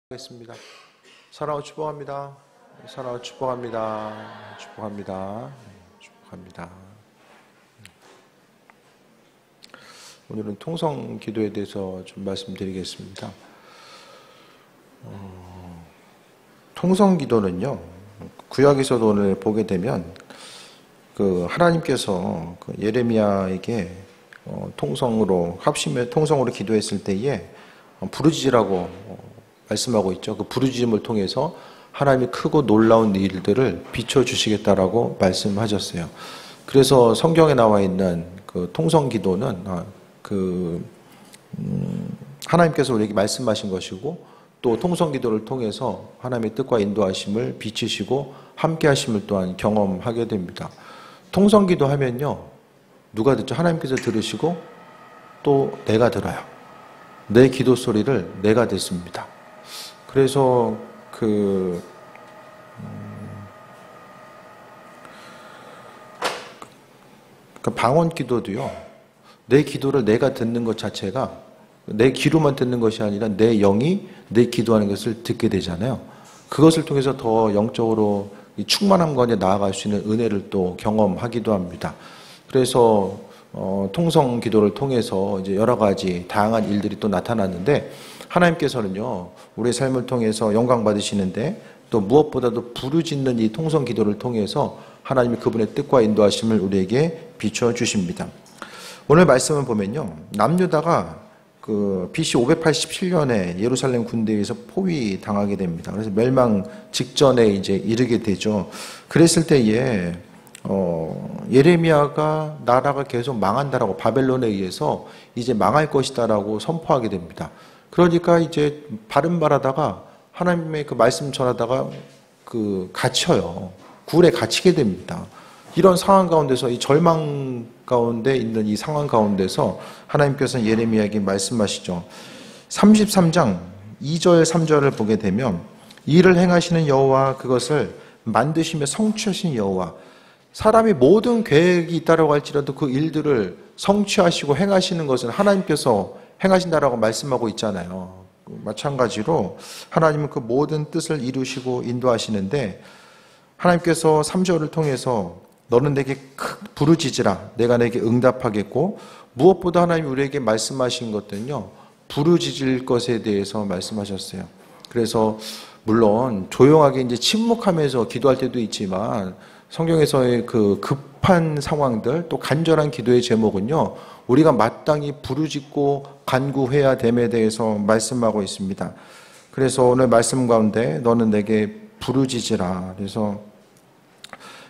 하겠습니다. 사랑하고 축복합니다. 사랑하고 축복합니다. 축복합니다. 축복합니다. 오늘은 통성 기도에 대해서 좀 말씀드리겠습니다. 통성 기도는요, 구약에서도 오늘 보게 되면 하나님께서 예레미야에게 통성으로 합심해 통성으로 기도했을 때에 부르짖으라고 말씀하고 있죠. 그 부르짖음을 통해서 하나님이 크고 놀라운 일들을 비춰주시겠다라고 말씀하셨어요. 그래서 성경에 나와 있는 그 통성 기도는 하나님께서 우리에게 말씀하신 것이고, 또 통성 기도를 통해서 하나님의 뜻과 인도하심을 비치시고 함께 하심을 또한 경험하게 됩니다. 통성 기도 하면요, 누가 듣죠? 하나님께서 들으시고 또 내가 들어요. 내 기도 소리를 내가 듣습니다. 그래서 방언 기도도요, 내 기도를 내가 듣는 것 자체가 내 귀로만 듣는 것이 아니라 내 영이 내 기도하는 것을 듣게 되잖아요. 그것을 통해서 더 영적으로 충만함과 나아갈 수 있는 은혜를 또 경험하기도 합니다. 그래서 통성 기도를 통해서 이제 여러 가지 다양한 일들이 또 나타났는데, 하나님께서는요, 우리의 삶을 통해서 영광 받으시는데, 또 무엇보다도 부르짖는 이 통성 기도를 통해서 하나님이 그분의 뜻과 인도하심을 우리에게 비춰 주십니다. 오늘 말씀을 보면요, 남유다가 BC 587년에 예루살렘 군대에 의해서 포위당하게 됩니다. 그래서 멸망 직전에 이제 이르게 되죠. 그랬을 때에 예레미야가 나라가 계속 망한다라고, 바벨론에 의해서 이제 망할 것이다라고 선포하게 됩니다. 그러니까 이제 바른말하다가 하나님의 그 말씀 전하다가 갇혀요. 굴에 갇히게 됩니다. 이런 상황 가운데서, 이 절망 가운데 있는 이 상황 가운데서 하나님께서는 예레미야에게 말씀하시죠. 33장 2절 3절을 보게 되면, 이를 행하시는 여호와, 그것을 만드시며 성취하신 여호와, 사람이 모든 계획이 있다라고 할지라도 그 일들을 성취하시고 행하시는 것은 하나님께서 행하신다라고 말씀하고 있잖아요. 마찬가지로 하나님은 그 모든 뜻을 이루시고 인도하시는데, 하나님께서 3절을 통해서 너는 내게 부르짖으라, 내가 내게 응답하겠고, 무엇보다 하나님이 우리에게 말씀하신 것들은요, 부르짖을 것에 대해서 말씀하셨어요. 그래서 물론 조용하게 이제 침묵하면서 기도할 때도 있지만, 성경에서의 그 급한 상황들, 또 간절한 기도의 제목은요, 우리가 마땅히 부르짖고 간구해야 됨에 대해서 말씀하고 있습니다. 그래서 오늘 말씀 가운데 너는 내게 부르짖으라, 그래서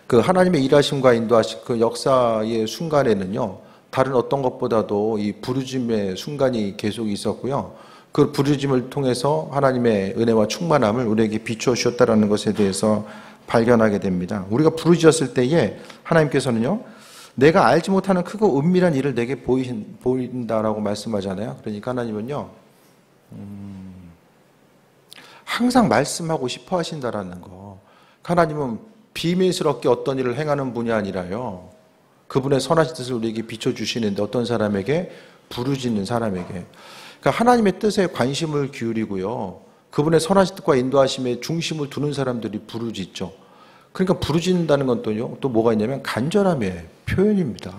하나님의 일하심과 인도하심, 그 역사의 순간에는요, 다른 어떤 것보다도 이 부르짖음의 순간이 계속 있었고요, 그 부르짖음을 통해서 하나님의 은혜와 충만함을 우리에게 비추어 주셨다는 것에 대해서 발견하게 됩니다. 우리가 부르짖었을 때에 하나님께서는요, 내가 알지 못하는 크고 은밀한 일을 내게 보인다라고 말씀하잖아요. 그러니까 하나님은요, 항상 말씀하고 싶어 하신다라는 거. 하나님은 비밀스럽게 어떤 일을 행하는 분이 아니라요, 그분의 선하신 뜻을 우리에게 비춰주시는데, 어떤 사람에게? 부르짖는 사람에게. 그러니까 하나님의 뜻에 관심을 기울이고요, 그분의 선하신 뜻과 인도하심에 중심을 두는 사람들이 부르짖죠. 그러니까 부르짖는다는 건 또 뭐가 있냐면 간절함의 표현입니다.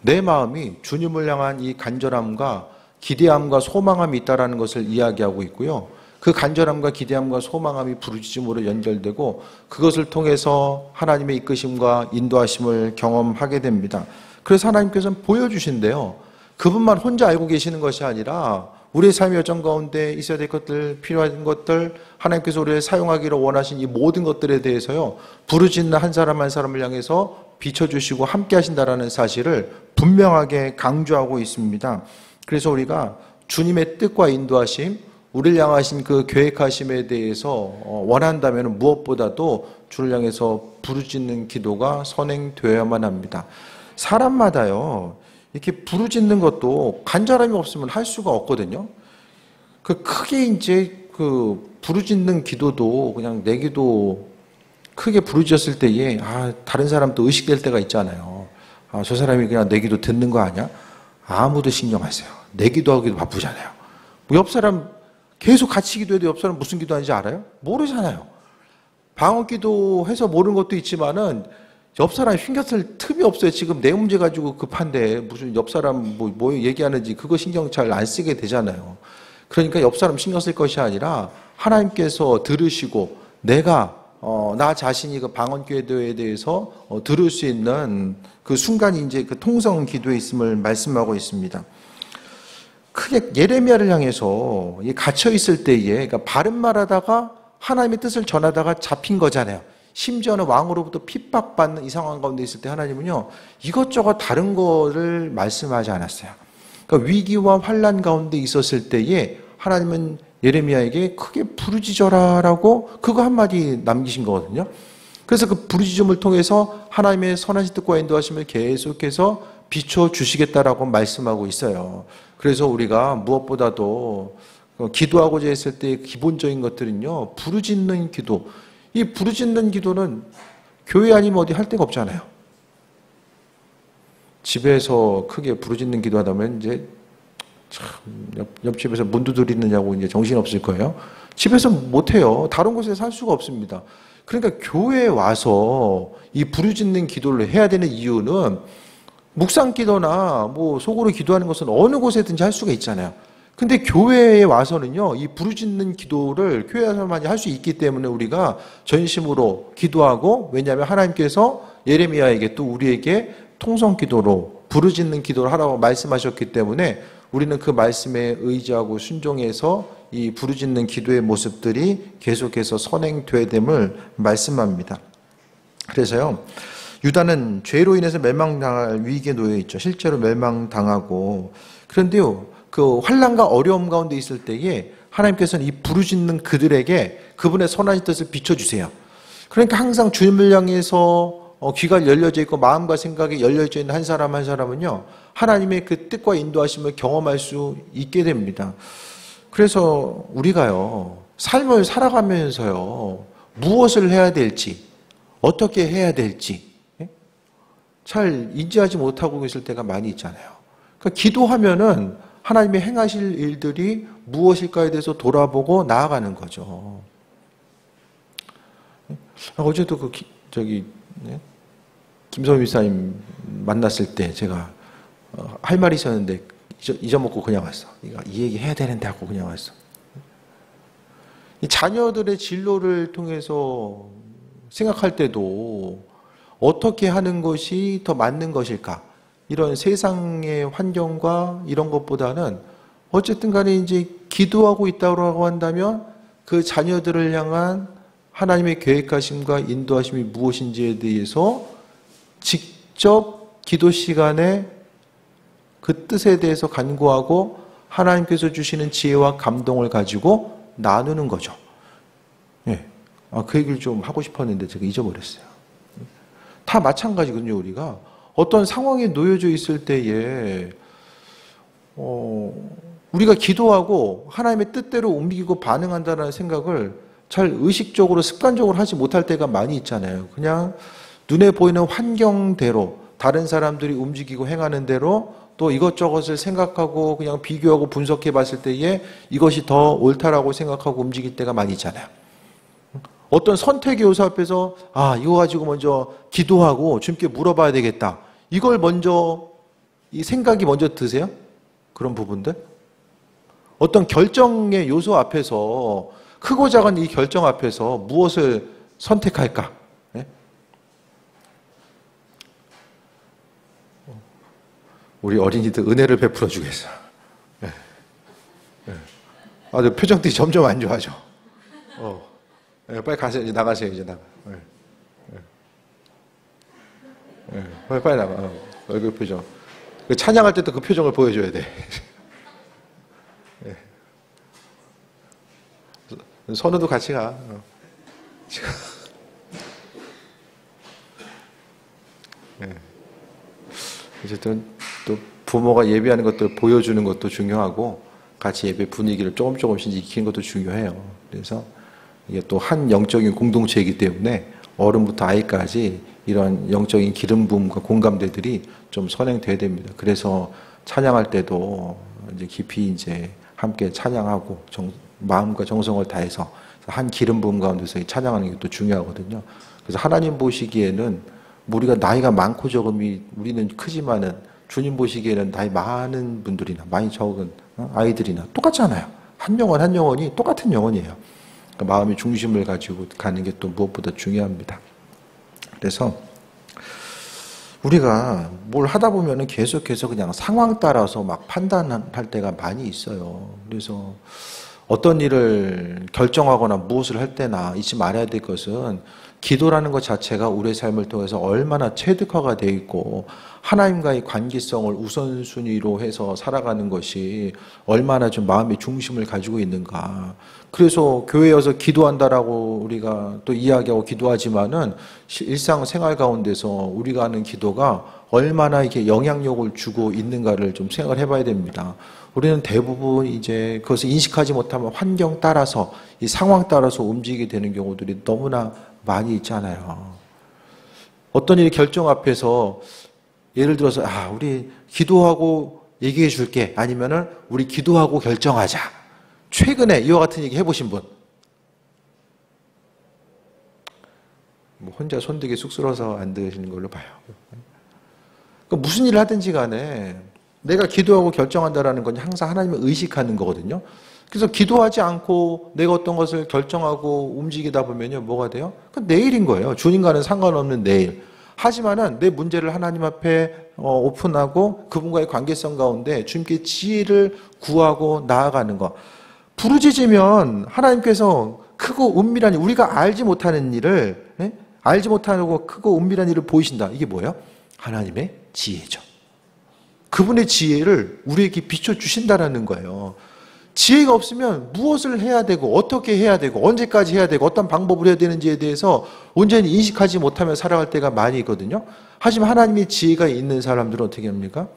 내 마음이 주님을 향한 이 간절함과 기대함과 소망함이 있다는 것을 이야기하고 있고요, 그 간절함과 기대함과 소망함이 부르짖음으로 연결되고, 그것을 통해서 하나님의 이끄심과 인도하심을 경험하게 됩니다. 그래서 하나님께서는 보여주신대요. 그분만 혼자 알고 계시는 것이 아니라 우리의 삶의 여정 가운데 있어야 될 것들, 필요한 것들, 하나님께서 우리를 사용하기를 원하신 이 모든 것들에 대해서요, 부르짖는 한 사람 한 사람을 향해서 비춰주시고 함께 하신다라는 사실을 분명하게 강조하고 있습니다. 그래서 우리가 주님의 뜻과 인도하심, 우리를 향하신 그 계획하심에 대해서 원한다면 무엇보다도 주를 향해서 부르짖는 기도가 선행되어야만 합니다. 사람마다요, 이렇게 부르짖는 것도 간절함이 없으면 할 수가 없거든요. 크게 이제 부르짖는 기도도 그냥 내 기도 크게 부르짖었을 때에 다른 사람도 의식될 때가 있잖아요. 저 사람이 그냥 내 기도 듣는 거 아니야? 아무도 신경 안 써요. 내 기도하기도 바쁘잖아요. 옆 사람 계속 같이 기도해도 옆 사람 무슨 기도하는지 알아요? 모르잖아요. 방언 기도해서 모르는 것도 있지만은 옆 사람이 신경 쓸 틈이 없어요. 지금 내 문제 가지고 급한데 무슨 옆 사람 뭐 얘기하는지 그거 신경 잘 안 쓰게 되잖아요. 그러니까 옆 사람 신경 쓸 것이 아니라 하나님께서 들으시고 내가 나 자신이 그 방언 기도에 대해서 들을 수 있는 그 순간이 이제 그 통성 기도에 있음을 말씀하고 있습니다. 크게 예레미야를 향해서 갇혀 있을 때에 그러니까 바른 말하다가 하나님의 뜻을 전하다가 잡힌 거잖아요. 심지어는 왕으로부터 핍박받는 이 상황 가운데 있을 때 하나님은요 이것저것 다른 거를 말씀하지 않았어요. 그러니까 위기와 환난 가운데 있었을 때에 하나님은 예레미야에게 크게 부르짖어라라고 그거 한마디 남기신 거거든요. 그래서 그 부르짖음을 통해서 하나님의 선하신 뜻과 인도하심을 계속해서 비춰주시겠다라고 말씀하고 있어요. 그래서 우리가 무엇보다도 기도하고자 했을 때의 기본적인 것들은요 부르짖는 기도. 이 부르짖는 기도는 교회 아니면 어디 할 데가 없잖아요. 집에서 크게 부르짖는 기도하다 보면 이제 참 옆집에서 문 두드리느냐고 이제 정신 없을 거예요. 집에서 못 해요. 다른 곳에서 할 수가 없습니다. 그러니까 교회에 와서 이 부르짖는 기도를 해야 되는 이유는 묵상 기도나 뭐 속으로 기도하는 것은 어느 곳에든지 할 수가 있잖아요. 근데 교회에 와서는요, 이 부르짖는 기도를 교회에서만이 할 수 있기 때문에 우리가 전심으로 기도하고, 왜냐하면 하나님께서 예레미야에게 또 우리에게 통성 기도로 부르짖는 기도를 하라고 말씀하셨기 때문에 우리는 그 말씀에 의지하고 순종해서 이 부르짖는 기도의 모습들이 계속해서 선행되어야 됨을 말씀합니다. 그래서요, 유다는 죄로 인해서 멸망당할 위기에 놓여 있죠. 실제로 멸망당하고. 그런데요, 그 환난과 어려움 가운데 있을 때에 하나님께서는 이 부르짖는 그들에게 그분의 선한 뜻을 비춰주세요. 그러니까 항상 주님을 향해서 귀가 열려져 있고 마음과 생각이 열려져 있는 한 사람 한 사람은요, 하나님의 그 뜻과 인도하심을 경험할 수 있게 됩니다. 그래서 우리가요, 삶을 살아가면서요, 무엇을 해야 될지, 어떻게 해야 될지 잘 인지하지 못하고 있을 때가 많이 있잖아요. 그러니까 기도하면은 하나님이 행하실 일들이 무엇일까에 대해서 돌아보고 나아가는 거죠. 어제도 김선미 목사님 만났을 때 제가 할 말이 있었는데 잊어먹고 그냥 왔어. 이 얘기 해야 되는데 하고 그냥 왔어. 이 자녀들의 진로를 통해서 생각할 때도 어떻게 하는 것이 더 맞는 것일까? 이런 세상의 환경과 이런 것보다는 어쨌든 간에 이제 기도하고 있다고 한다면 그 자녀들을 향한 하나님의 계획하심과 인도하심이 무엇인지에 대해서 직접 기도 시간에 그 뜻에 대해서 간구하고 하나님께서 주시는 지혜와 감동을 가지고 나누는 거죠. 예. 그 얘기를 좀 하고 싶었는데 제가 잊어버렸어요. 다 마찬가지거든요, 우리가. 어떤 상황에 놓여져 있을 때에 우리가 기도하고 하나님의 뜻대로 움직이고 반응한다는 생각을 잘 의식적으로 습관적으로 하지 못할 때가 많이 있잖아요. 그냥 눈에 보이는 환경대로 다른 사람들이 움직이고 행하는 대로 또 이것저것을 생각하고 그냥 비교하고 분석해 봤을 때에 이것이 더 옳다라고 생각하고 움직일 때가 많이 있잖아요. 어떤 선택의 요소 앞에서 이거 가지고 먼저 기도하고 주님께 물어봐야 되겠다. 이걸 먼저 이 생각이 먼저 드세요? 그런 부분들? 어떤 결정의 요소 앞에서 크고 작은 이 결정 앞에서 무엇을 선택할까? 네? 우리 어린이들 은혜를 베풀어 주겠어. 네. 네. 표정들이 점점 안 좋아져. 네, 빨리 가세요. 이제 나가세요. 이제 나가. 네. 네. 빨리 나가. 얼굴 표정. 찬양할 때도 그 표정을 보여줘야 돼. 네. 선우도 같이 가. 네. 어쨌든 또 부모가 예배하는 것들 보여주는 것도 중요하고 같이 예배 분위기를 조금씩 익히는 것도 중요해요. 그래서 이게 또 한 영적인 공동체이기 때문에 어른부터 아이까지 이런 영적인 기름 부음과 공감대들이 좀 선행돼야 됩니다. 그래서 찬양할 때도 이제 깊이 이제 함께 찬양하고 마음과 정성을 다해서 한 기름 부음 가운데서 찬양하는 게 또 중요하거든요. 그래서 하나님 보시기에는 우리가 나이가 많고 적음이 우리는 크지만은 주님 보시기에는 나이 많은 분들이나 많이 적은 아이들이나 똑같잖아요. 한 영혼 한 영혼이 똑같은 영혼이에요. 그러니까 마음의 중심을 가지고 가는 게 또 무엇보다 중요합니다. 그래서 우리가 뭘 하다 보면은 계속해서 그냥 상황 따라서 막 판단할 때가 많이 있어요. 그래서 어떤 일을 결정하거나 무엇을 할 때나 잊지 말아야 될 것은 기도라는 것 자체가 우리의 삶을 통해서 얼마나 체득화가 되어 있고 하나님과의 관계성을 우선순위로 해서 살아가는 것이 얼마나 좀 마음의 중심을 가지고 있는가. 그래서 교회에 와서 기도한다라고 우리가 또 이야기하고 기도하지만은 일상생활 가운데서 우리가 하는 기도가 얼마나 이렇게 영향력을 주고 있는가를 좀 생각을 해봐야 됩니다. 우리는 대부분 이제 그것을 인식하지 못하면 환경 따라서 이 상황 따라서 움직이게 되는 경우들이 너무나 많이 있잖아요. 어떤 일이 결정 앞에서 예를 들어서 우리 기도하고 얘기해 줄게 아니면은 우리 기도하고 결정하자. 최근에 이와 같은 얘기 해보신 분? 뭐 혼자 손되게 쑥스러워서 안 들으시는 걸로 봐요. 그러니까 무슨 일을 하든지 간에 내가 기도하고 결정한다라는 건 항상 하나님을 의식하는 거거든요. 그래서 기도하지 않고 내가 어떤 것을 결정하고 움직이다 보면요, 뭐가 돼요? 그건 내일인 거예요. 주님과는 상관없는 내일. 하지만은 내 문제를 하나님 앞에 오픈하고 그분과의 관계성 가운데 주님께 지혜를 구하고 나아가는 거. 부르짖으면 하나님께서 크고 은밀한 일, 우리가 알지 못하는 일을, 알지 못하고 크고 은밀한 일을 보이신다. 이게 뭐예요? 하나님의 지혜죠. 그분의 지혜를 우리에게 비춰주신다는 거예요. 지혜가 없으면 무엇을 해야 되고 어떻게 해야 되고 언제까지 해야 되고 어떤 방법을 해야 되는지에 대해서 온전히 인식하지 못하며 살아갈 때가 많이 있거든요. 하지만 하나님의 지혜가 있는 사람들은 어떻게 합니까?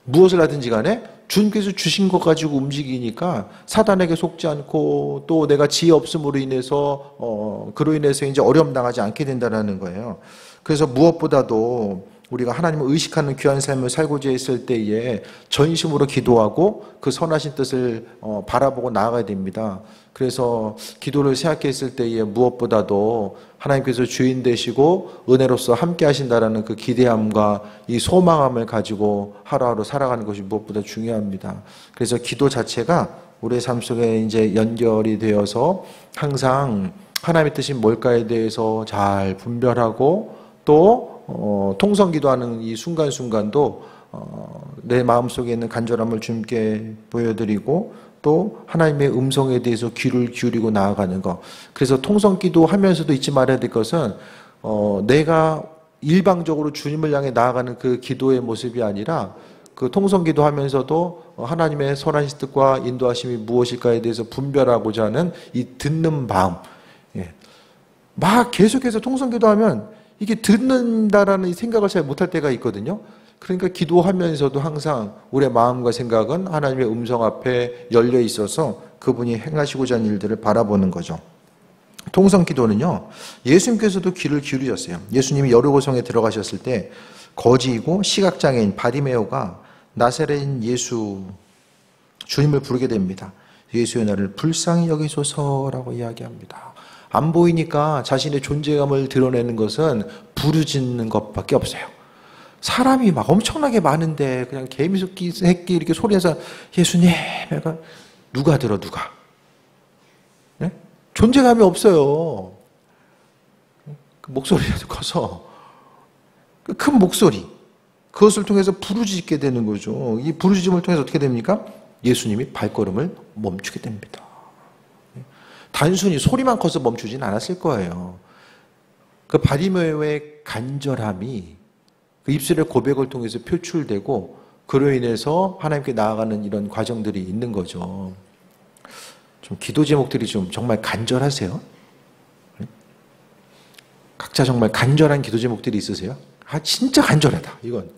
무엇을 하든지 간에 주님께서 주신 것 가지고 움직이니까 사단에게 속지 않고 또 내가 지혜 없음으로 인해서 그로 인해서 이제 어려움 당하지 않게 된다는 거예요. 그래서 무엇보다도 우리가 하나님을 의식하는 귀한 삶을 살고자 했을 때에 전심으로 기도하고 그 선하신 뜻을 바라보고 나아가야 됩니다. 그래서 기도를 생각했을 때에 무엇보다도 하나님께서 주인 되시고 은혜로서 함께 하신다라는 그 기대함과 이 소망함을 가지고 하루하루 살아가는 것이 무엇보다 중요합니다. 그래서 기도 자체가 우리의 삶 속에 이제 연결이 되어서 항상 하나님의 뜻이 뭘까에 대해서 잘 분별하고 또 통성기도하는 이 순간순간도 내 마음속에 있는 간절함을 주님께 보여드리고 또 하나님의 음성에 대해서 귀를 기울이고 나아가는 것. 그래서 통성기도 하면서도 잊지 말아야 될 것은 내가 일방적으로 주님을 향해 나아가는 그 기도의 모습이 아니라 그 통성기도 하면서도 하나님의 선하신 뜻과 인도하심이 무엇일까에 대해서 분별하고자 하는 이 듣는 마음. 막 계속해서 통성기도 하면 이게 듣는다라는 생각을 잘 못할 때가 있거든요. 그러니까 기도하면서도 항상 우리의 마음과 생각은 하나님의 음성 앞에 열려 있어서 그분이 행하시고자 하는 일들을 바라보는 거죠. 통성기도는요, 예수님께서도 귀를 기울이셨어요. 예수님이 여리고성에 들어가셨을 때 거지이고 시각장애인 바디메오가 나사렛인 예수 주님을 부르게 됩니다. 예수의 나를 불쌍히 여기소서라고 이야기합니다. 안 보이니까 자신의 존재감을 드러내는 것은 부르짖는 것밖에 없어요. 사람이 막 엄청나게 많은데 그냥 개미새끼 이렇게 소리해서 예수님, 누가 들어 누가? 네? 존재감이 없어요. 그 목소리가 커서 그 큰 목소리 그것을 통해서 부르짖게 되는 거죠. 이 부르짖음을 통해서 어떻게 됩니까? 예수님이 발걸음을 멈추게 됩니다. 단순히 소리만 커서 멈추진 않았을 거예요. 그 바디메오의 간절함이 그 입술의 고백을 통해서 표출되고 그로 인해서 하나님께 나아가는 이런 과정들이 있는 거죠. 좀 기도 제목들이 좀 정말 간절하세요? 각자 정말 간절한 기도 제목들이 있으세요? 진짜 간절하다 이건.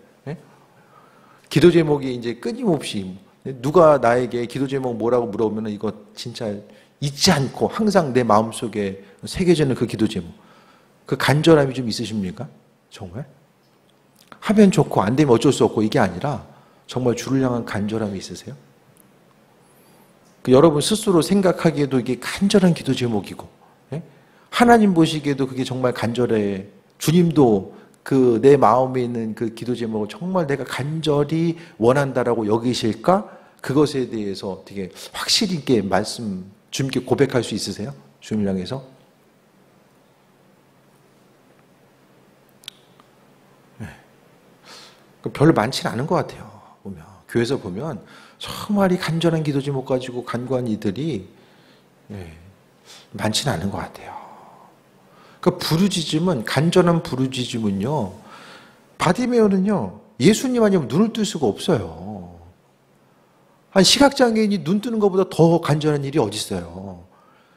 기도 제목이 이제 끊임없이 누가 나에게 기도 제목 뭐라고 물어보면 이거 진짜 잊지 않고 항상 내 마음속에 새겨지는 그 기도 제목. 그 간절함이 좀 있으십니까? 정말? 하면 좋고 안 되면 어쩔 수 없고 이게 아니라 정말 주를 향한 간절함이 있으세요? 여러분 스스로 생각하기에도 이게 간절한 기도 제목이고, 예? 하나님 보시기에도 그게 정말 간절해. 주님도 그 내 마음에 있는 그 기도 제목을 정말 내가 간절히 원한다라고 여기실까? 그것에 대해서 어떻게 확실히 있게 주님께 고백할 수 있으세요? 주님을 향해서? 네. 별로 많지는 않은 것 같아요. 교회에서 보면 정말 이 간절한 기도 제목 가지고 간구한 이들이 많지는 않은 것 같아요. 간절한 부르짖음은요, 바디메오는요, 예수님 아니면 눈을 뜰 수가 없어요. 한 시각장애인이 눈 뜨는 것보다 더 간절한 일이 어디 있어요.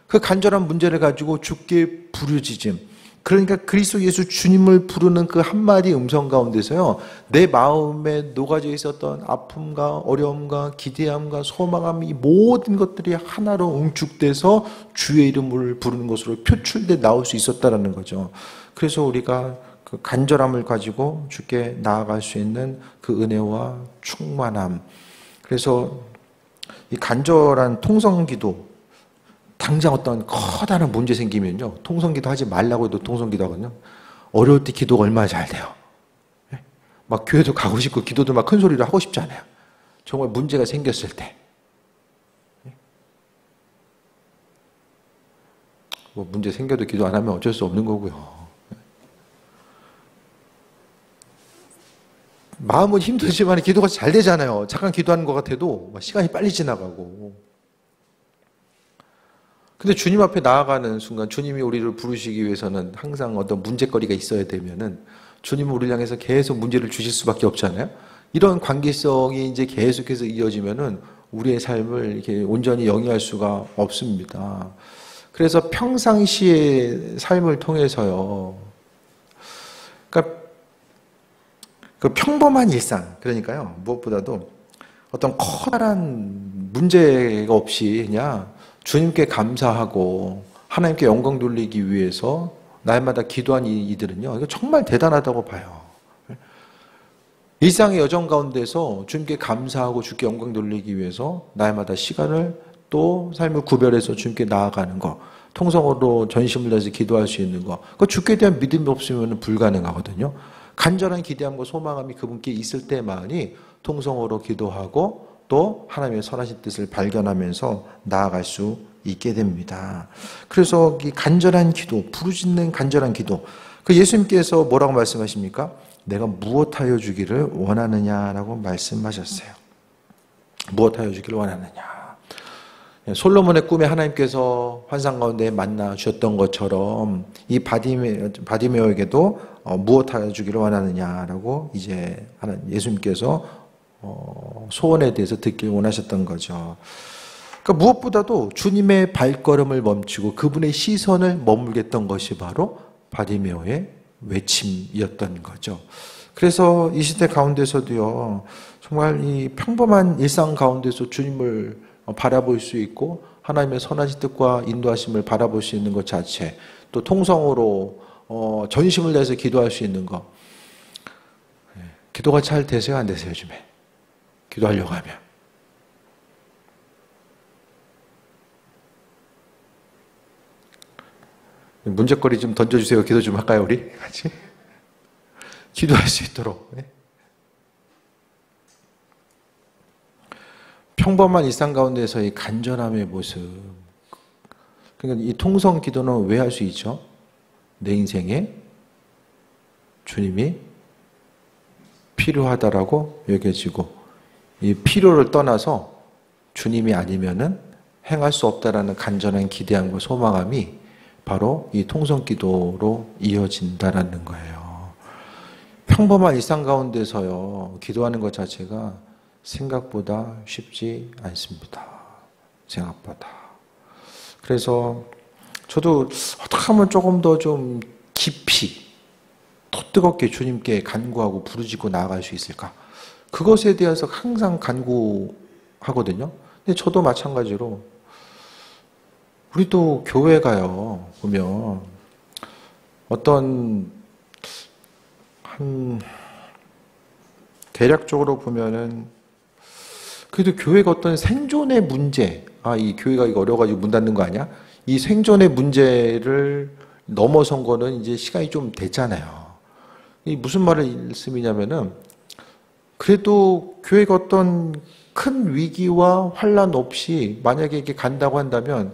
그 간절한 문제를 가지고 주께 부르짖음, 그러니까 그리스도 예수 주님을 부르는 그 한마디 음성 가운데서요, 내 마음에 녹아져 있었던 아픔과 어려움과 기대함과 소망함, 이 모든 것들이 하나로 응축돼서 주의 이름을 부르는 것으로 표출돼 나올 수 있었다라는 거죠. 그래서 우리가 그 간절함을 가지고 주께 나아갈 수 있는 그 은혜와 충만함. 그래서 이 간절한 통성기도, 당장 어떤 커다란 문제 생기면요, 통성기도 하지 말라고 해도 통성기도 하거든요. 어려울 때 기도가 얼마나 잘 돼요. 막 교회도 가고 싶고 기도도 막 큰 소리로 하고 싶지 않아요. 정말 문제가 생겼을 때. 뭐 문제 생겨도 기도 안 하면 어쩔 수 없는 거고요. 마음은 힘들지만 기도가 잘 되잖아요. 잠깐 기도하는 것 같아도 시간이 빨리 지나가고. 근데 주님 앞에 나아가는 순간 주님이 우리를 부르시기 위해서는 항상 어떤 문제거리가 있어야 되면은 주님은 우리를 향해서 계속 문제를 주실 수밖에 없잖아요. 이런 관계성이 이제 계속해서 이어지면은 우리의 삶을 이렇게 온전히 영위할 수가 없습니다. 그래서 평상시의 삶을 통해서요. 그러니까 그 평범한 일상, 그러니까요, 무엇보다도 어떤 커다란 문제가 없이 그냥 주님께 감사하고 하나님께 영광 돌리기 위해서 날마다 기도한 이들은요, 이거 정말 대단하다고 봐요. 일상의 여정 가운데서 주님께 감사하고 주께 영광 돌리기 위해서 날마다 시간을 또 삶을 구별해서 주님께 나아가는 거, 통성으로 전심을 다해서 기도할 수 있는 거, 그 주께 대한 믿음이 없으면 불가능하거든요. 간절한 기대함과 소망함이 그분께 있을 때만이 통성으로 기도하고 또 하나님의 선하신 뜻을 발견하면서 나아갈 수 있게 됩니다. 그래서 이 간절한 기도, 부르짖는 간절한 기도, 그 예수님께서 뭐라고 말씀하십니까? 내가 무엇하여 주기를 원하느냐라고 말씀하셨어요. 무엇하여 주기를 원하느냐. 솔로몬의 꿈에 하나님께서 환상 가운데 만나 주셨던 것처럼 이 바디메오에게도 무엇하여 주기를 원하느냐라고 이제 예수님께서 소원에 대해서 듣길 원하셨던 거죠. 그러니까 무엇보다도 주님의 발걸음을 멈추고 그분의 시선을 머물게 했던 것이 바로 바디메오의 외침이었던 거죠. 그래서 이 시대 가운데서도요, 정말 이 평범한 일상 가운데서 주님을 바라볼 수 있고 하나님의 선하신 뜻과 인도하심을 바라볼 수 있는 것 자체, 또 통성으로 전심을 다해서 기도할 수 있는 것. 기도가 잘 되세요, 안 되세요, 요즘에? 기도하려고 하면. 문제거리 좀 던져주세요. 기도 좀 할까요, 우리? 같이? 기도할 수 있도록. 평범한 일상 가운데서의 간절함의 모습. 그러니까 이 통성 기도는 왜 할 수 있죠? 내 인생에 주님이 필요하다라고 여겨지고, 이 필요를 떠나서 주님이 아니면은 행할 수 없다라는 간절한 기대함과 소망함이 바로 이 통성 기도로 이어진다라는 거예요. 평범한 일상 가운데서요, 기도하는 것 자체가 생각보다 쉽지 않습니다. 생각보다. 그래서 저도 어떻게 하면 조금 더 좀 깊이, 더 뜨겁게 주님께 간구하고 부르짖고 나아갈 수 있을까? 그것에 대해서 항상 간구하거든요. 근데 저도 마찬가지로 우리도 교회 가요. 보면 어떤 대략적으로 보면은 그래도 교회가 어떤 생존의 문제, 이 교회가 이거 어려워가지고 문 닫는 거 아니야? 이 생존의 문제를 넘어선 거는 이제 시간이 좀 됐잖아요. 이 무슨 말씀이냐면은, 그래도 교회가 어떤 큰 위기와 환란 없이 만약에 이렇게 간다고 한다면,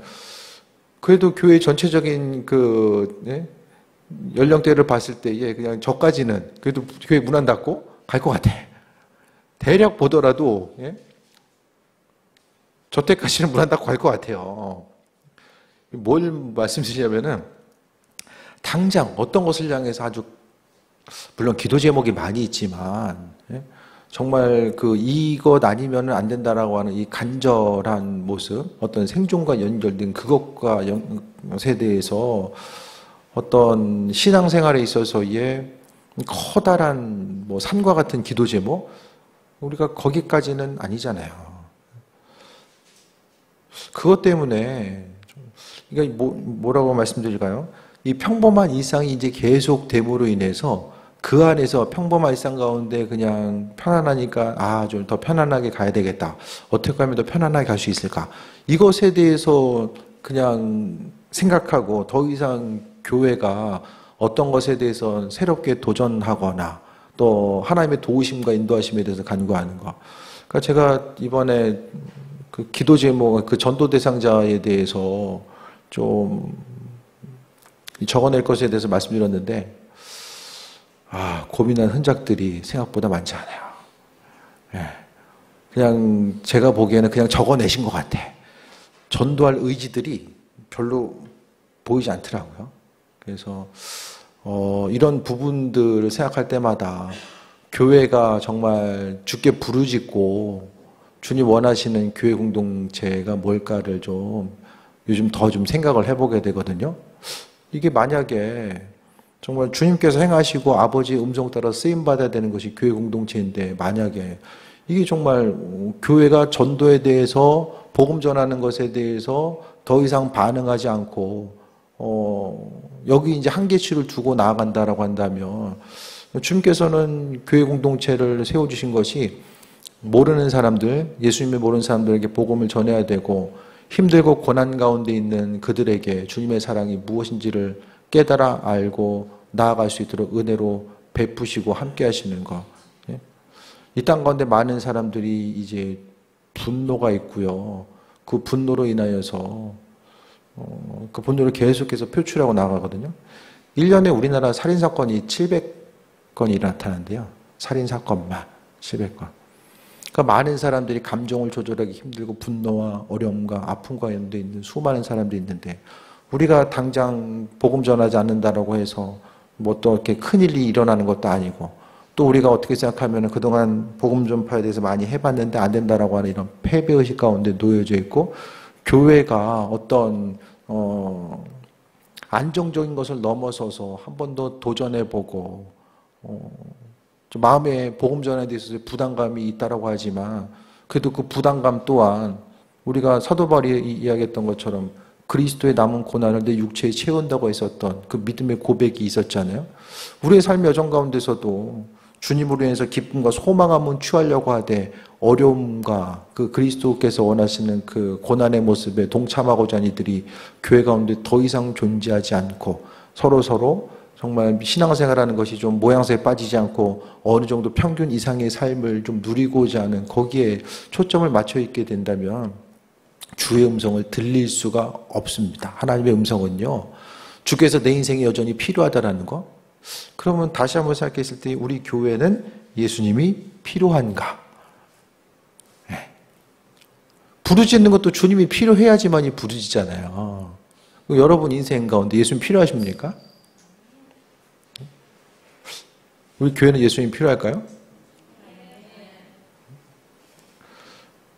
그래도 교회 전체적인 연령대를 봤을 때에 그냥 저까지는 그래도 교회 문 안 닫고 갈 것 같아. 대략 보더라도, 저 때까지는 문 안 닫고 갈 것 같아요. 뭘 말씀드리냐면은, 당장 어떤 것을 향해서 아주, 물론 기도 제목이 많이 있지만, 정말 이것 아니면 안 된다라고 하는 이 간절한 모습, 어떤 생존과 연결된 그것과 세대에서 어떤 신앙생활에 있어서의 커다란 산과 같은 기도 제목, 우리가 거기까지는 아니잖아요. 그것 때문에, 이게 뭐라고 말씀드릴까요? 이 평범한 일상이 이제 계속 됨으로 인해서 그 안에서 평범한 일상 가운데 그냥 편안하니까 좀 더 편안하게 가야 되겠다. 어떻게 하면 더 편안하게 갈 수 있을까? 이것에 대해서 그냥 생각하고 더 이상 교회가 어떤 것에 대해서 새롭게 도전하거나 또 하나님의 도우심과 인도하심에 대해서 간구하는 것. 그러니까 제가 이번에 그 기도 제목, 그 전도 대상자에 대해서 좀 적어낼 것에 대해서 말씀드렸는데, 고민한 흔적들이 생각보다 많지 않아요. 그냥 제가 보기에는 그냥 적어내신 것 같아. 전도할 의지들이 별로 보이지 않더라고요. 그래서 이런 부분들을 생각할 때마다 교회가 정말 주께 부르짖고 주님 원하시는 교회 공동체가 뭘까를 좀 요즘 더 좀 생각을 해보게 되거든요. 이게 만약에 정말 주님께서 행하시고 아버지의 음성 따라 쓰임받아야 되는 것이 교회 공동체인데, 만약에 이게 정말 교회가 전도에 대해서 복음 전하는 것에 대해서 더 이상 반응하지 않고 여기 이제 한계치를 두고 나아간다라고 한다면, 주님께서는 교회 공동체를 세워주신 것이 모르는 사람들, 예수님을 모르는 사람들에게 복음을 전해야 되고, 힘들고 고난 가운데 있는 그들에게 주님의 사랑이 무엇인지를 깨달아 알고 나아갈 수 있도록 은혜로 베푸시고 함께 하시는 것. 이 땅 가운데 많은 사람들이 이제 분노가 있고요. 그 분노로 인하여서 그 분노를 계속해서 표출하고 나가거든요. 1년에 우리나라 살인사건이 700건이 나타난대요. 살인사건만 700건. 그러니까 많은 사람들이 감정을 조절하기 힘들고 분노와 어려움과 아픔과 연관되어 있는 수많은 사람들이 있는데, 우리가 당장 복음 전하지 않는다라고 해서 뭐 또 이렇게 큰일이 일어나는 것도 아니고, 또 우리가 어떻게 생각하면 그동안 복음 전파에 대해서 많이 해봤는데 안 된다라고 하는 이런 패배의식 가운데 놓여져 있고, 교회가 어떤 안정적인 것을 넘어서서 한 번 더 도전해보고 좀 마음에 복음 전에 대해서 부담감이 있다라고 하지만, 그래도 그 부담감 또한 우리가 사도 바울이 이야기했던 것처럼 그리스도의 남은 고난을 내 육체에 채운다고 했었던 그 믿음의 고백이 있었잖아요. 우리의 삶의 여정 가운데서도 주님으로 인해서 기쁨과 소망함은 취하려고 하되, 어려움과 그 그리스도께서 원하시는 그 고난의 모습에 동참하고자 하는 이들이 교회 가운데 더 이상 존재하지 않고, 서로 정말 신앙생활하는 것이 좀 모양새에 빠지지 않고 어느 정도 평균 이상의 삶을 좀 누리고자 하는, 거기에 초점을 맞춰 있게 된다면 주의 음성을 들릴 수가 없습니다. 하나님의 음성은요, 주께서 내 인생에 여전히 필요하다라는 거. 그러면 다시 한번 생각했을 때 우리 교회는 예수님이 필요한가? 부르짖는 것도 주님이 필요해야지만이 부르짖잖아요. 여러분 인생 가운데 예수님 필요하십니까? 우리 교회는 예수님 필요할까요?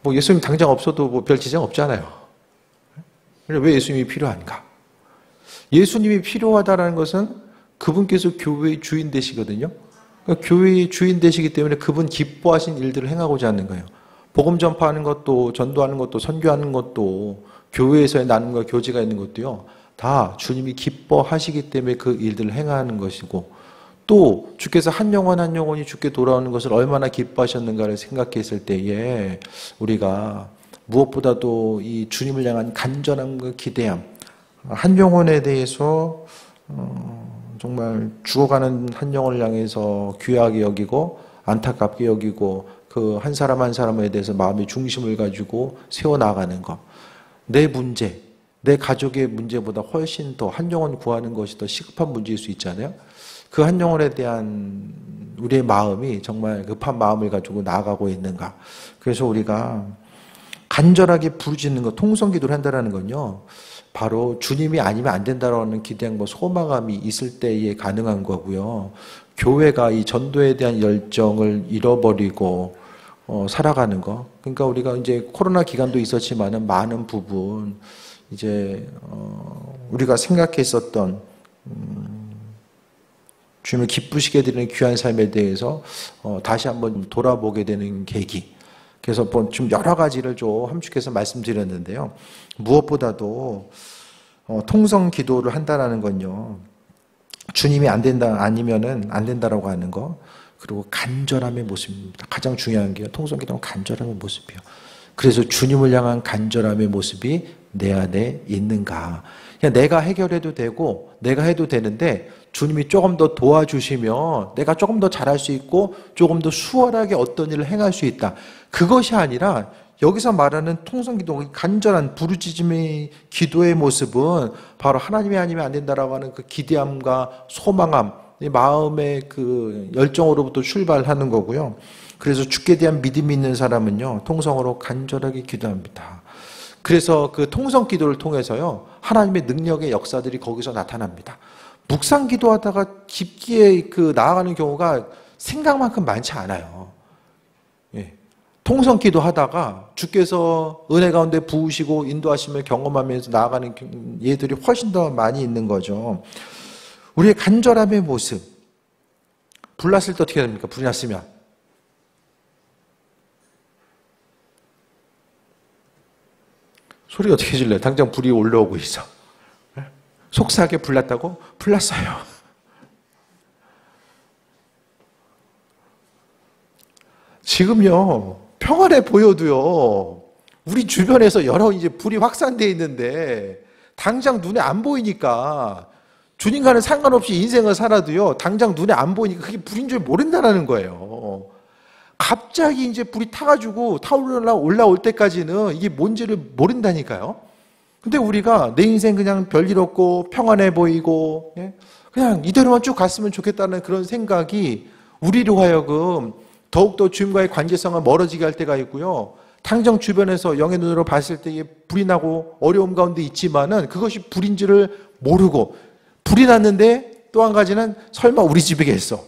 뭐 예수님 당장 없어도 뭐 별 지장 없잖아요. 왜 예수님이 필요한가? 예수님이 필요하다는 것은 그분께서 교회의 주인 되시거든요. 그러니까 교회의 주인 되시기 때문에 그분 기뻐하신 일들을 행하고자 하는 거예요. 복음 전파하는 것도, 전도하는 것도, 선교하는 것도, 교회에서의 나눔과 교제가 있는 것도요, 다 주님이 기뻐하시기 때문에 그 일들을 행하는 것이고, 또 주께서 한 영혼 한 영혼이 주께 돌아오는 것을 얼마나 기뻐하셨는가를 생각했을 때에 우리가 무엇보다도 이 주님을 향한 간절함과 기대함, 한 영혼에 대해서 정말 죽어가는 한 영혼을 향해서 귀하게 여기고 안타깝게 여기고 그 한 사람 한 사람에 대해서 마음의 중심을 가지고 세워나가는 것. 내 문제, 내 가족의 문제보다 훨씬 더 한 영혼 구하는 것이 더 시급한 문제일 수 있잖아요. 그 한 영혼에 대한 우리의 마음이 정말 급한 마음을 가지고 나아가고 있는가. 그래서 우리가 간절하게 부르짖는 것, 통성기도를 한다는 건요, 바로 주님이 아니면 안 된다라는 기대함과 소망감이 있을 때에 가능한 거고요. 교회가 이 전도에 대한 열정을 잃어버리고 살아가는 거. 그러니까 우리가 이제 코로나 기간도 있었지만은 많은 부분 이제 우리가 생각했었던 주님을 기쁘시게 드리는 귀한 삶에 대해서 다시 한번 돌아보게 되는 계기. 그래서 좀 여러 가지를 좀 함축해서 말씀드렸는데요. 무엇보다도 통성 기도를 한다라는 건요, 주님이 안 된다 아니면은 안 된다라고 하는 거, 그리고 간절함의 모습입니다. 가장 중요한 게요, 통성 기도는 간절함의 모습이에요. 그래서 주님을 향한 간절함의 모습이 내 안에 있는가. 그냥 내가 해결해도 되고 내가 해도 되는데 주님이 조금 더 도와주시면 내가 조금 더 잘할 수 있고 조금 더 수월하게 어떤 일을 행할 수 있다. 그것이 아니라 여기서 말하는 통성기도, 간절한 부르짖음의 기도의 모습은 바로 하나님이 아니면 안 된다라고 하는 그 기대함과 소망함, 마음의 그 열정으로부터 출발하는 거고요. 그래서 주께 대한 믿음이 있는 사람은요, 통성으로 간절하게 기도합니다. 그래서 그 통성 기도를 통해서요, 하나님의 능력의 역사들이 거기서 나타납니다. 묵상 기도하다가 깊게 나아가는 경우가 생각만큼 많지 않아요. 예. 통성 기도하다가 주께서 은혜 가운데 부으시고 인도하심을 경험하면서 나아가는 예들이 훨씬 더 많이 있는 거죠. 우리의 간절함의 모습. 불 났을 때 어떻게 됩니까? 불이 났으면. 소리가 어떻게 질려요? 당장 불이 올라오고 있어. 속삭에 불났다고? 불났어요. 지금요, 평안해 보여도요, 우리 주변에서 여러 이제 불이 확산되어 있는데, 당장 눈에 안 보이니까, 주님과는 상관없이 인생을 살아도요, 당장 눈에 안 보이니까 그게 불인 줄 모른다는 거예요. 갑자기 이제 불이 타가지고 올라올 때까지는 이게 뭔지를 모른다니까요. 근데 우리가 내 인생 그냥 별일 없고 평안해 보이고 그냥 이대로만 쭉 갔으면 좋겠다는 그런 생각이 우리로 하여금 더욱더 주님과의 관계성을 멀어지게 할 때가 있고요. 당장 주변에서 영의 눈으로 봤을 때에 불이 나고 어려움 가운데 있지만은 그것이 불인지를 모르고, 불이 났는데 또 한 가지는 설마 우리 집이겠어?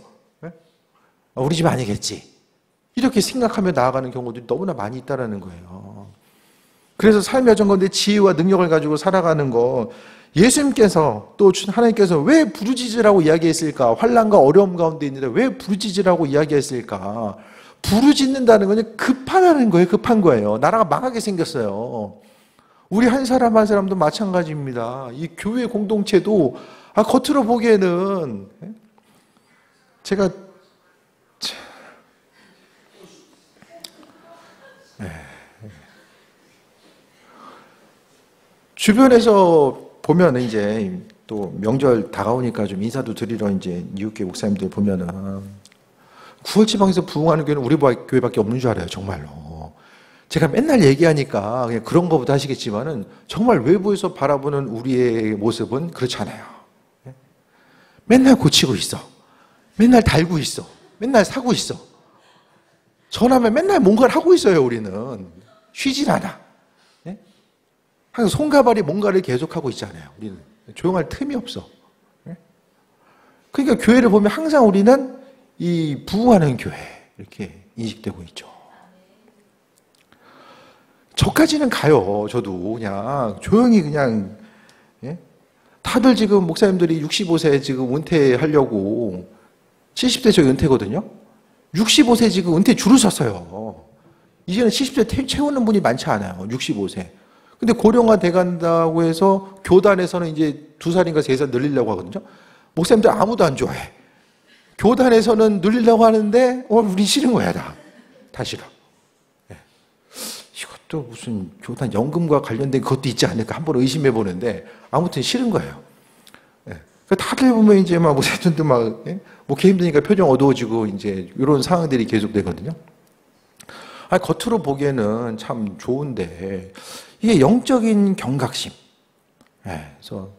우리 집 아니겠지? 이렇게 생각하며 나아가는 경우들이 너무나 많이 있다는 거예요. 그래서 삶의 여정 가운데 지혜와 능력을 가지고 살아가는 거, 예수님께서 또 하나님께서 왜 부르짖으라고 이야기했을까? 환난과 어려움 가운데 있는데 왜 부르짖으라고 이야기했을까? 부르짖는다는 건 급하다는 거예요. 급한 거예요. 나라가 망하게 생겼어요. 우리 한 사람 한 사람도 마찬가지입니다. 이 교회 공동체도 겉으로 보기에는 제가 주변에서 보면 이제 또 명절 다가오니까 좀 인사도 드리러 이제 이웃교회 목사님들 보면은 9월 지방에서 부흥하는 교회는 우리 교회밖에 없는 줄 알아요, 정말로. 제가 맨날 얘기하니까 그냥 그런 거보다 하시겠지만은 정말 외부에서 바라보는 우리의 모습은 그렇잖아요. 맨날 고치고 있어. 맨날 달고 있어. 맨날 사고 있어. 전하면 맨날 뭔가를 하고 있어요, 우리는. 쉬질 않아. 항상 손가발이 뭔가를 계속하고 있잖아요. 우리는 조용할 틈이 없어. 그러니까 교회를 보면 항상 우리는 이 부흥하는 교회 이렇게 인식되고 있죠. 저까지는 가요. 저도 그냥 조용히 그냥 다들 지금 목사님들이 65세 지금 은퇴하려고 70대 저희 은퇴거든요. 65세 지금 은퇴 줄을 섰어요. 이제는 70세 채우는 분이 많지 않아요. 65세. 근데 고령화 돼간다고 해서 교단에서는 이제 2살인가 3살 늘리려고 하거든요. 목사님들 아무도 안 좋아해. 교단에서는 누리려고 하는데 우리 싫은 거야. 다 싫어. 예. 이것도 무슨 교단 연금과 관련된 것도 있지 않을까 한번 의심해 보는데 아무튼 싫은 거예요. 예. 다들 보면 이제 막 목사님도 막 목회 힘드니까 표정 어두워지고 이제 이런 상황들이 계속되거든요. 겉으로 보기에는 참 좋은데 이게 영적인 경각심. 그래서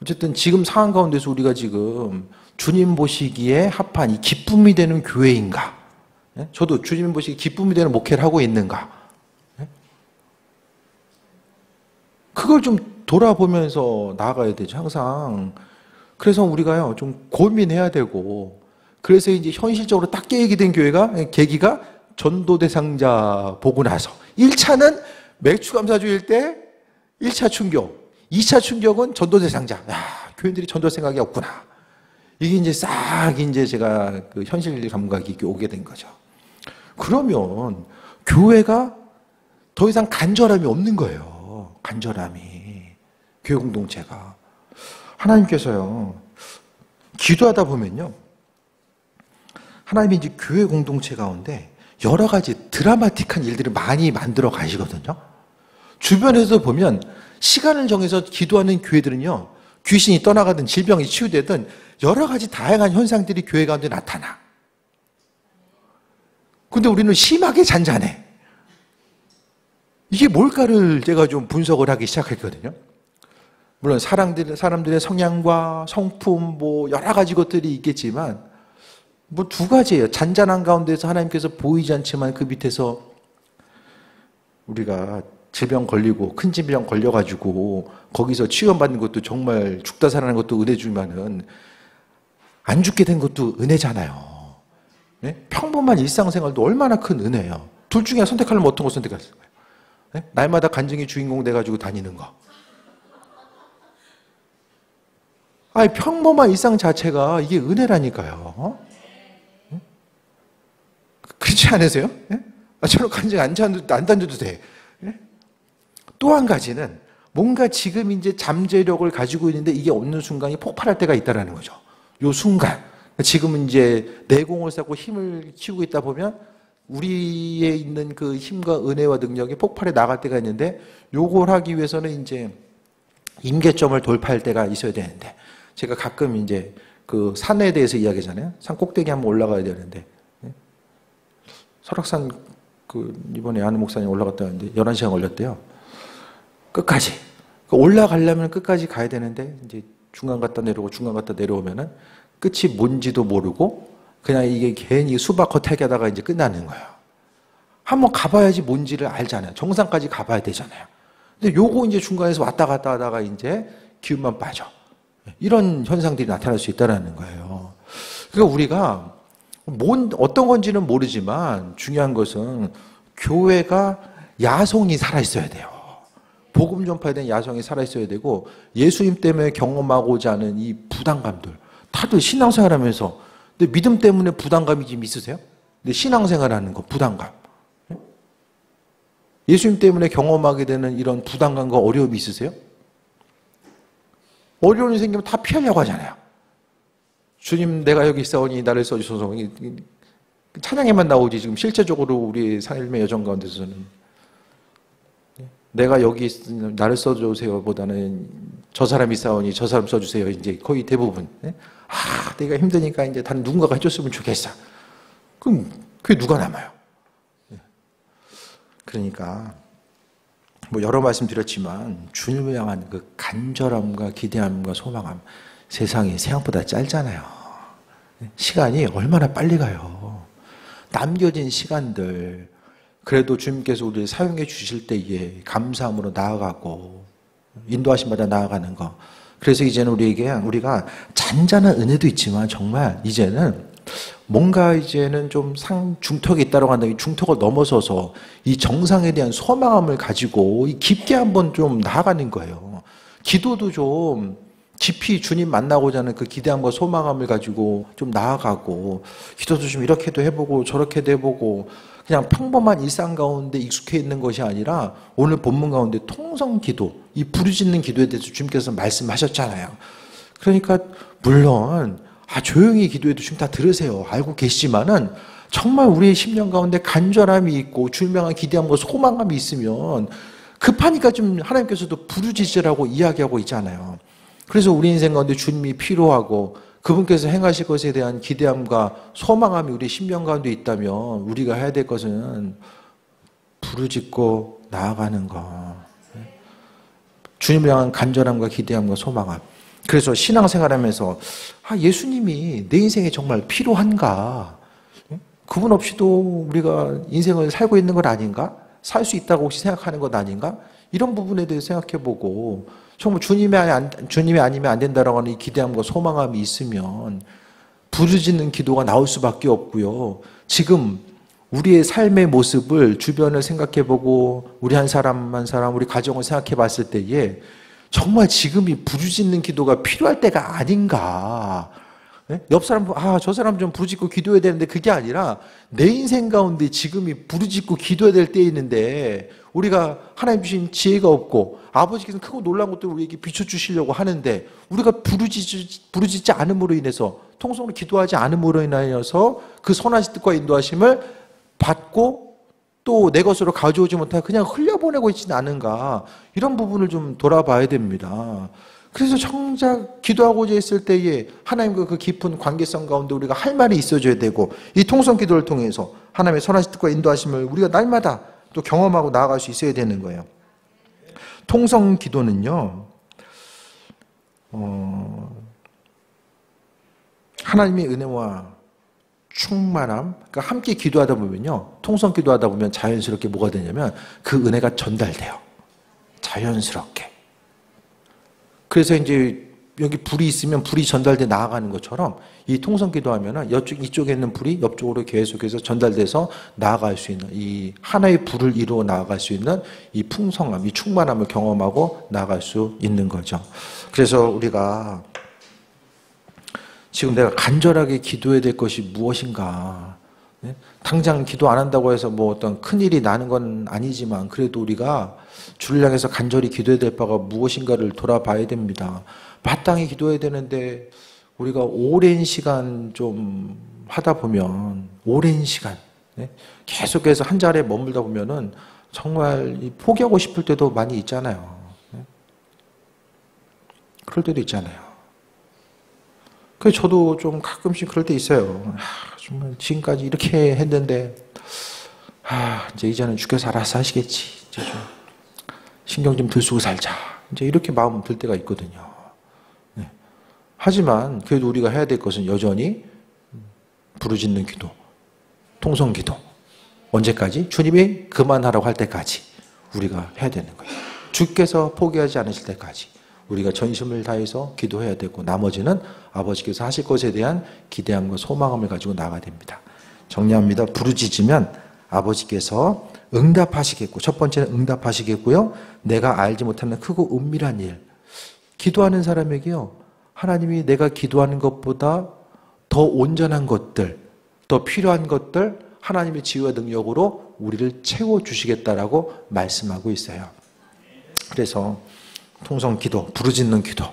어쨌든 지금 상황 가운데서 우리가 지금 주님 보시기에 합한 이 기쁨이 되는 교회인가? 저도 주님 보시기에 기쁨이 되는 목회를 하고 있는가? 그걸 좀 돌아보면서 나아가야 되죠, 항상. 그래서 우리가요, 좀 고민해야 되고, 그래서 이제 현실적으로 딱 계기된 계기가 전도 대상자 보고 나서. 1차는 맥주감사주일 때 1차 충격. 2차 충격은 전도 대상자. 교인들이 전도 생각이 없구나. 이게 이제 싹 이제 제가 그 현실 감각이 오게 된 거죠. 그러면 교회가 더 이상 간절함이 없는 거예요. 간절함이. 교회 공동체가. 하나님께서요, 기도하다 보면요, 하나님이 이제 교회 공동체 가운데 여러 가지 드라마틱한 일들을 많이 만들어 가시거든요. 주변에서 보면 시간을 정해서 기도하는 교회들은요, 귀신이 떠나가든 질병이 치유되든 여러 가지 다양한 현상들이 교회 가운데 나타나. 근데 우리는 심하게 잔잔해. 이게 뭘까를 제가 좀 분석을 하기 시작했거든요. 물론 사람들의 성향과 성품 여러 가지 것들이 있겠지만 두 가지예요. 잔잔한 가운데서 하나님께서 보이지 않지만 그 밑에서 우리가 질병 걸리고 큰 질병 걸려가지고 거기서 치유받는 것도 정말 죽다 살아나는 것도 은혜지만은 안 죽게 된 것도 은혜잖아요. 네? 평범한 일상생활도 얼마나 큰 은혜예요. 둘 중에 선택하려면 어떤 거 선택하실 거예요? 네? 날마다 간증의 주인공 돼가지고 다니는 거. 평범한 일상 자체가 이게 은혜라니까요. 네? 그렇지 않으세요? 네? 저는 간증 안 다녀도 돼. 또 한 가지는 뭔가 지금 이제 잠재력을 가지고 있는데 이게 없는 순간이 폭발할 때가 있다는 거죠. 요 순간. 지금은 이제 내공을 쌓고 힘을 키우고 있다 보면 우리에 있는 그 힘과 은혜와 능력이 폭발해 나갈 때가 있는데 요걸 하기 위해서는 이제 임계점을 돌파할 때가 있어야 되는데 제가 가끔 이제 그 산에 대해서 이야기하잖아요. 산 꼭대기 한번 올라가야 되는데 설악산 이번에 아는 목사님 올라갔다 왔는데 11시간 걸렸대요. 끝까지. 올라가려면 끝까지 가야 되는데, 이제 중간 갔다 내려오면은 끝이 뭔지도 모르고, 그냥 이게 괜히 수박허택 하다가 이제 끝나는 거예요. 한번 가봐야지 뭔지를 알잖아요. 정상까지 가봐야 되잖아요. 근데 요거 이제 중간에서 왔다 갔다 하다가 이제 기운만 빠져. 이런 현상들이 나타날 수 있다는 거예요. 그러니까 우리가 어떤 건지는 모르지만 중요한 것은 교회가 야성이 살아있어야 돼요. 복음 전파에 대한 야성이 살아있어야 되고 예수님 때문에 경험하고자 하는 이 부담감들. 다들 신앙생활 하면서 근데 믿음 때문에 부담감이 좀 있으세요? 근데 신앙생활 하는 거 부담감. 예수님 때문에 경험하게 되는 이런 부담감과 어려움이 있으세요? 어려움이 생기면 다 피하려고 하잖아요. 주님 내가 여기 있사오니 나를 써주소서. 찬양에만 나오지 지금 실제적으로 우리 삶의 여정 가운데서는 내가 여기 있으니 나를 써주세요 보다는 저 사람이 있사오니 저 사람 써주세요. 이제 거의 대부분. 내가 힘드니까 이제 다른 누군가가 해줬으면 좋겠어. 그럼 그게 누가 남아요? 그러니까 여러 말씀 드렸지만 주님을 향한 그 간절함과 기대함과 소망함 세상이 생각보다 짧잖아요. 시간이 얼마나 빨리 가요. 남겨진 시간들 그래도 주님께서 우리를 사용해 주실 때에 감사함으로 나아가고 인도하심마다 나아가는 거. 그래서 이제는 우리가 잔잔한 은혜도 있지만 정말 이제는 뭔가 이제는 좀 중턱에 있다고 한다면 이 중턱을 넘어서서 이 정상에 대한 소망함을 가지고 깊게 한번 좀 나아가는 거예요. 기도도 좀 깊이 주님 만나고자 하는 그 기대함과 소망함을 가지고 좀 나아가고 기도도 좀 이렇게도 해보고 저렇게도 해보고 그냥 평범한 일상 가운데 익숙해 있는 것이 아니라 오늘 본문 가운데 통성 기도, 이 부르짖는 기도에 대해서 주님께서 말씀하셨잖아요. 그러니까 물론 조용히 기도해도 주님 다 들으세요. 알고 계시지만은 정말 우리의 심령 가운데 간절함이 있고 줄명한 기대함과 소망감이 있으면 급하니까 좀 하나님께서도 부르짖으라고 이야기하고 있잖아요. 그래서 우리 인생 가운데 주님이 필요하고 그분께서 행하실 것에 대한 기대함과 소망함이 우리 심령 가운데 있다면 우리가 해야 될 것은 부르짖고 나아가는 것. 주님을 향한 간절함과 기대함과 소망함. 그래서 신앙생활하면서 예수님이 내 인생에 정말 필요한가? 그분 없이도 우리가 인생을 살고 있는 것 아닌가? 살 수 있다고 혹시 생각하는 것 아닌가? 이런 부분에 대해서 생각해보고 정말 주님이 아니면 안 된다라고 하는 이 기대함과 소망함이 있으면 부르짖는 기도가 나올 수밖에 없고요. 지금 우리의 삶의 모습을 주변을 생각해보고 우리 한 사람 한 사람 우리 가정을 생각해봤을 때에 정말 지금이 부르짖는 기도가 필요할 때가 아닌가. 옆 사람, 저 사람 좀 부르짖고 기도해야 되는데 그게 아니라 내 인생 가운데 지금이 부르짖고 기도해야 될 때 있는데 우리가 하나님 주신 지혜가 없고 아버지께서 크고 놀라운 것들을 우리에게 비춰주시려고 하는데 우리가 부르짖지 않음으로 인해서 통성으로 기도하지 않음으로 인하여서 그 선하신 뜻과 인도하심을 받고 또 내 것으로 가져오지 못하고 그냥 흘려보내고 있지는 않은가 이런 부분을 좀 돌아봐야 됩니다. 그래서 정작 기도하고자 했을 때에 하나님과 그 깊은 관계성 가운데 우리가 할 말이 있어줘야 되고 이 통성 기도를 통해서 하나님의 선하신 뜻과 인도하심을 우리가 날마다 또 경험하고 나아갈 수 있어야 되는 거예요. 통성 기도는요, 하나님의 은혜와 충만함, 그러니까 함께 기도하다 보면요, 통성 기도하다 보면 자연스럽게 뭐가 되냐면 그 은혜가 전달돼요. 자연스럽게. 그래서 이제 여기 불이 있으면 불이 전달돼 나아가는 것처럼 이 통성 기도하면은 이쪽에 있는 불이 옆쪽으로 계속해서 전달돼서 나아갈 수 있는 이 하나의 불을 이루어 나아갈 수 있는 이 풍성함, 이 충만함을 경험하고 나아갈 수 있는 거죠. 그래서 우리가 지금 내가 간절하게 기도해야 될 것이 무엇인가? 당장 기도 안 한다고 해서 뭐 어떤 큰일이 나는 건 아니지만 그래도 우리가 주를 향해서 간절히 기도해야 될 바가 무엇인가를 돌아봐야 됩니다. 마땅히 기도해야 되는데 우리가 오랜 시간 좀 하다 보면 오랜 시간 계속해서 한 자리에 머물다 보면은 정말 포기하고 싶을 때도 많이 있잖아요. 그럴 때도 있잖아요. 그래서 저도 좀 가끔씩 그럴 때 있어요. 정말 지금까지 이렇게 했는데 이제 이제는 주께서 알아서 하시겠지. 이제 좀 신경 좀 덜 쓰고 살자. 이제 이렇게 마음 들 때가 있거든요. 하지만 그래도 우리가 해야 될 것은 여전히 부르짖는 기도, 통성 기도. 언제까지? 주님이 그만하라고 할 때까지 우리가 해야 되는 거예요. 주께서 포기하지 않으실 때까지 우리가 전심을 다해서 기도해야 되고 나머지는 아버지께서 하실 것에 대한 기대함과 소망함을 가지고 나가야 됩니다. 정리합니다. 부르짖으면 아버지께서 응답하시겠고 첫 번째는 응답하시겠고요. 내가 알지 못하는 크고 은밀한 일. 기도하는 사람에게요. 하나님이 내가 기도하는 것보다 더 온전한 것들, 더 필요한 것들 하나님의 지혜와 능력으로 우리를 채워주시겠다라고 말씀하고 있어요. 그래서 통성 기도, 부르짖는 기도,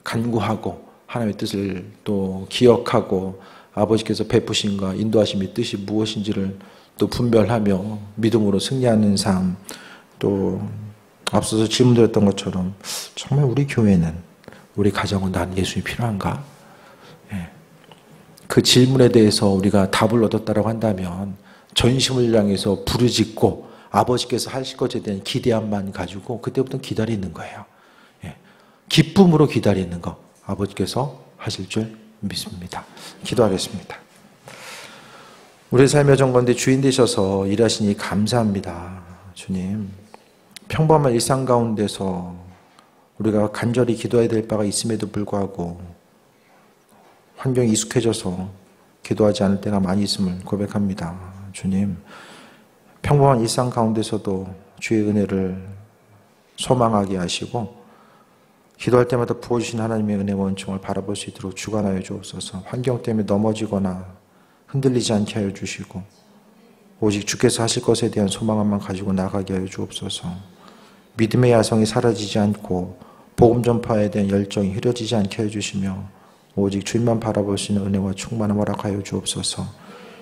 간구하고 하나님의 뜻을 또 기억하고 아버지께서 베푸심과 인도하심의 뜻이 무엇인지를 또 분별하며 믿음으로 승리하는 삶, 또 앞서서 질문드렸던 것처럼 정말 우리 교회는, 우리 가정은 난 예수님이 필요한가? 그 질문에 대해서 우리가 답을 얻었다고 한다면 전심을 향해서 부르짖고 아버지께서 하실 것에 대한 기대함만 가지고 그때부터 기다리는 거예요. 기쁨으로 기다리는 거 아버지께서 하실 줄 믿습니다. 기도하겠습니다. 우리 삶의 정건대 주인 되셔서 일하시니 감사합니다. 주님, 평범한 일상 가운데서 우리가 간절히 기도해야 될 바가 있음에도 불구하고 환경이 익숙해져서 기도하지 않을 때가 많이 있음을 고백합니다. 주님, 평범한 일상 가운데서도 주의 은혜를 소망하게 하시고 기도할 때마다 부어주신 하나님의 은혜와 은총을 바라볼 수 있도록 주관하여 주옵소서. 환경 때문에 넘어지거나 흔들리지 않게 하여 주시고 오직 주께서 하실 것에 대한 소망만 가지고 나가게 하여 주옵소서. 믿음의 야성이 사라지지 않고 복음 전파에 대한 열정이 흐려지지 않게 해주시며 오직 주님만 바라볼 수 있는 은혜와 충만함을 허락하여 주옵소서.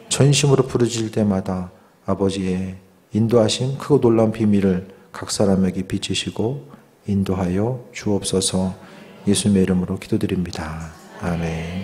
전심으로 부르짖을 때마다 아버지의 인도하심 크고 놀라운 비밀을 각 사람에게 비치시고 인도하여 주옵소서. 예수님의 이름으로 기도드립니다. 아멘.